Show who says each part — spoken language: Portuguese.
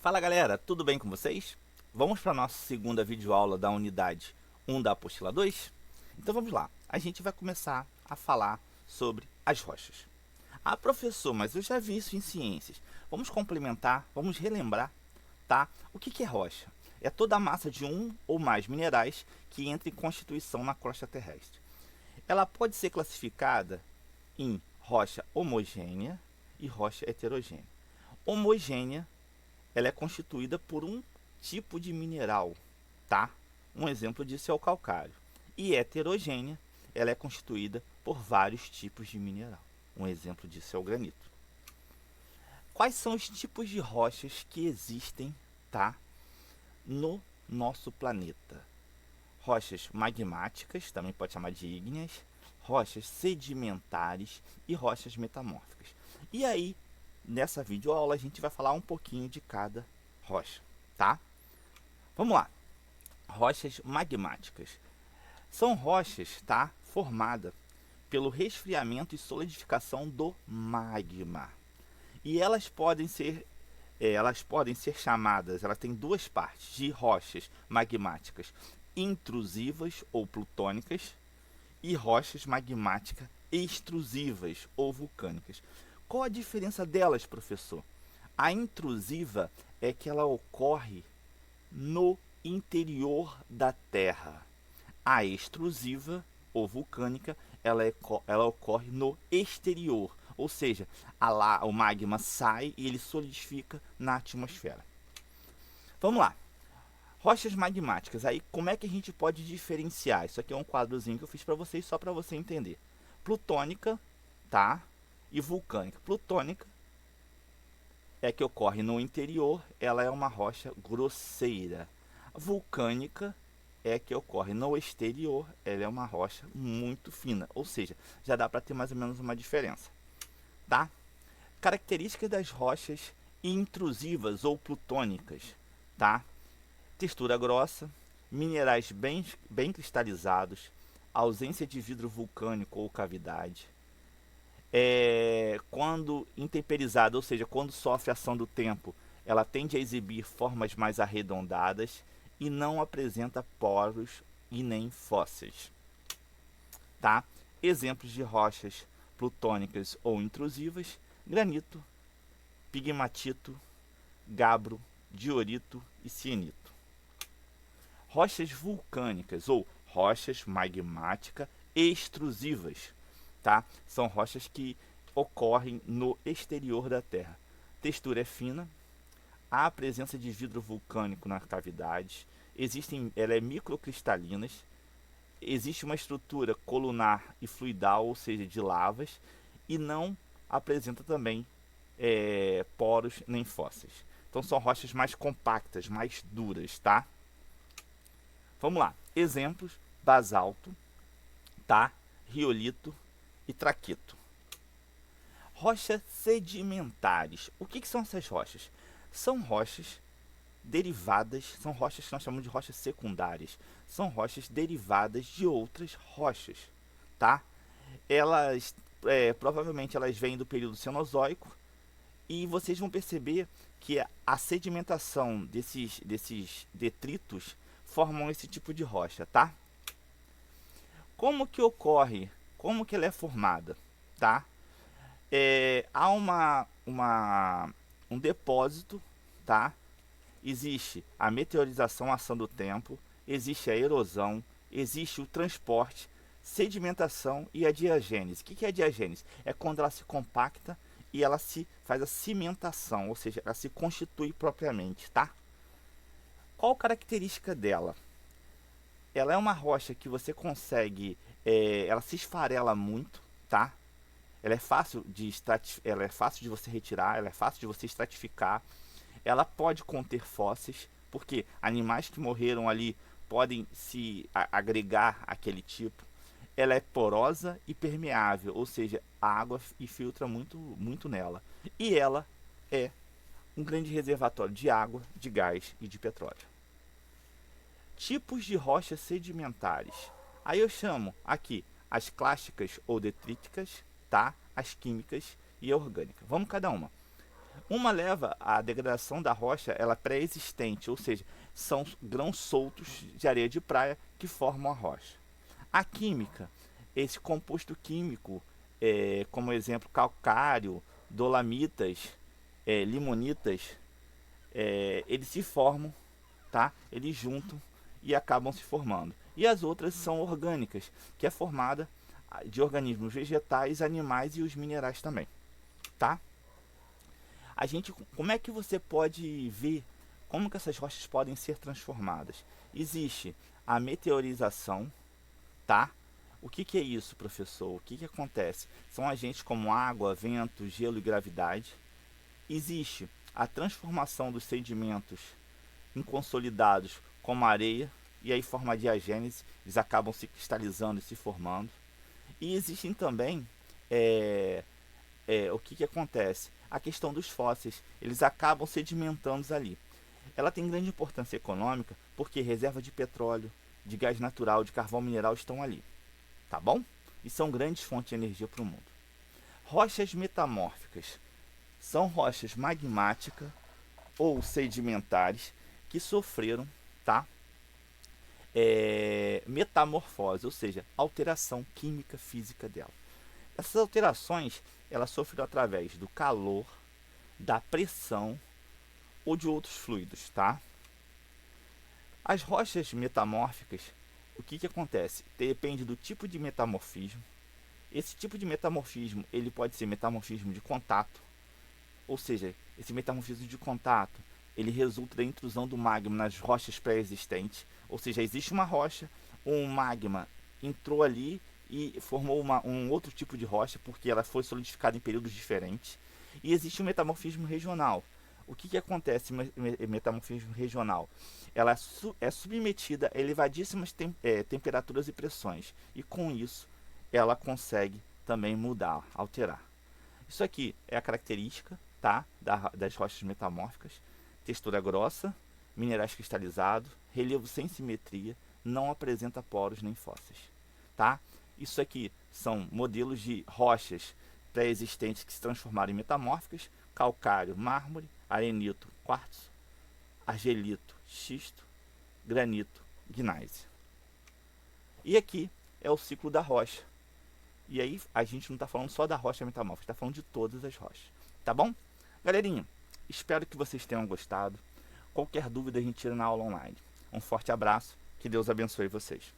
Speaker 1: Fala galera, tudo bem com vocês? Vamos para a nossa segunda videoaula da unidade 1 da apostila 2? Então vamos lá, a gente vai começar a falar sobre as rochas. Ah, professor, mas eu já vi isso em ciências. Vamos complementar, vamos relembrar, tá? O que é rocha? É toda a massa de um ou mais minerais que entra em constituição na crosta terrestre. Ela pode ser classificada em rocha homogênea e rocha heterogênea. Homogênea, ela é constituída por um tipo de mineral, tá? Um exemplo disso é o calcário. E heterogênea, ela é constituída por vários tipos de mineral. Um exemplo disso é o granito. Quais são os tipos de rochas que existem, tá, no nosso planeta? Rochas magmáticas, também pode chamar de ígneas, rochas sedimentares e rochas metamórficas. E aí, nessa videoaula, a gente vai falar um pouquinho de cada rocha, tá? Vamos lá. Rochas magmáticas. São rochas, tá, formadas pelo resfriamento e solidificação do magma. E elas podem ser chamadas, elas têm duas partes, de rochas magmáticas intrusivas ou plutônicas e rochas magmáticas extrusivas ou vulcânicas. Qual a diferença delas, professor? A intrusiva é que ela ocorre no interior da Terra. A extrusiva ou vulcânica, ela ocorre no exterior, ou seja, o magma sai e ele solidifica na atmosfera. Vamos lá. Rochas magmáticas. Aí, como é que a gente pode diferenciar? Isso aqui é um quadrozinho que eu fiz para vocês só para você entender. Plutônica, tá? E vulcânica. Plutônica é que ocorre no interior, ela é uma rocha grosseira. Vulcânica é que ocorre no exterior, ela é uma rocha muito fina, ou seja, já dá para ter mais ou menos uma diferença, tá? Características das rochas intrusivas ou plutônicas, tá? Textura grossa, minerais bem cristalizados, ausência de vidro vulcânico ou cavidade. Quando intemperizada, ou seja, quando sofre a ação do tempo, ela tende a exibir formas mais arredondadas e não apresenta poros e nem fósseis. Tá? Exemplos de rochas plutônicas ou intrusivas: granito, pigmatito, gabro, diorito e cianito. Rochas vulcânicas ou rochas magmáticas extrusivas, tá? São rochas que ocorrem no exterior da Terra. Textura é fina, há a presença de vidro vulcânico na cavidade, ela é microcristalinas, existe uma estrutura colunar e fluidal, ou seja, de lavas, e não apresenta também poros nem fósseis. Então são rochas mais compactas, mais duras, tá? Vamos lá. Exemplos: basalto, tá? Riolito e traquito. Rochas sedimentares. O que são essas rochas? São rochas derivadas, são rochas que nós chamamos de rochas secundárias. São rochas derivadas de outras rochas, tá? Elas, provavelmente, elas vêm do período Cenozoico e vocês vão perceber que a sedimentação desses detritos formam esse tipo de rocha, tá? Como que ocorre? Como que ela é formada, tá? Há um depósito, tá? Existe a meteorização, a ação do tempo, existe a erosão, existe o transporte, sedimentação e a diagênese. O que é a diagênese? É quando ela se compacta e ela se faz a cimentação, ou seja, ela se constitui propriamente, tá? Qual a característica dela? Ela é uma rocha que você consegue, ela se esfarela muito, tá? Ela é fácil de você retirar, ela é fácil de você estratificar. Ela pode conter fósseis, porque animais que morreram ali podem se agregar àquele tipo. Ela é porosa e permeável, ou seja, a água infiltra muito, muito nela. E ela é um grande reservatório de água, de gás e de petróleo. Tipos de rochas sedimentares. Aí eu chamo aqui as clásticas ou detríticas, tá? As químicas e a orgânica. Vamos cada uma. Uma leva à degradação da rocha, ela pré-existente, ou seja, são grãos soltos de areia de praia que formam a rocha. A química, esse composto químico, como exemplo, calcário, dolamitas, limonitas, eles se formam, tá? Eles juntam e acabam se formando. E as outras são orgânicas, que é formada de organismos vegetais, animais e os minerais também, tá? Como é que você pode ver como que essas rochas podem ser transformadas? Existe a meteorização, tá? O que, que é isso, professor? O que, que acontece? São agentes como água, vento, gelo e gravidade. Existe a transformação dos sedimentos em consolidados como areia, e aí forma a diagênese, eles acabam se cristalizando e se formando. E existem também, o que, que acontece? A questão dos fósseis, eles acabam sedimentando ali. Ela tem grande importância econômica porque reserva de petróleo, de gás natural, de carvão mineral estão ali, tá bom? E são grandes fontes de energia para o mundo. Rochas metamórficas são rochas magmáticas ou sedimentares que sofreram, tá? Metamorfose, ou seja, alteração química física dela. Essas alterações elas sofreram através do calor, da pressão ou de outros fluidos, tá? As rochas metamórficas, o que, que acontece? Depende do tipo de metamorfismo. Esse tipo de metamorfismo ele pode ser metamorfismo de contato, ou seja, esse metamorfismo de contato ele resulta da intrusão do magma nas rochas pré-existentes, ou seja, existe uma rocha, um magma entrou ali e formou um outro tipo de rocha porque ela foi solidificada em períodos diferentes. E existe o metamorfismo regional. O que, que acontece em metamorfismo regional? Ela é submetida a elevadíssimas temperaturas e pressões, e com isso ela consegue também mudar, alterar. Isso aqui é a característica, tá, das rochas metamórficas: textura grossa, minerais cristalizados, relevo sem simetria, não apresenta poros nem fósseis, tá? Isso aqui são modelos de rochas pré-existentes que se transformaram em metamórficas: calcário, mármore, arenito, quartzo, argelito, xisto, granito, gneiss. E aqui é o ciclo da rocha. E aí a gente não está falando só da rocha metamórfica, está falando de todas as rochas, tá bom? Galerinha, espero que vocês tenham gostado. Qualquer dúvida a gente tira na aula online. Um forte abraço, que Deus abençoe vocês.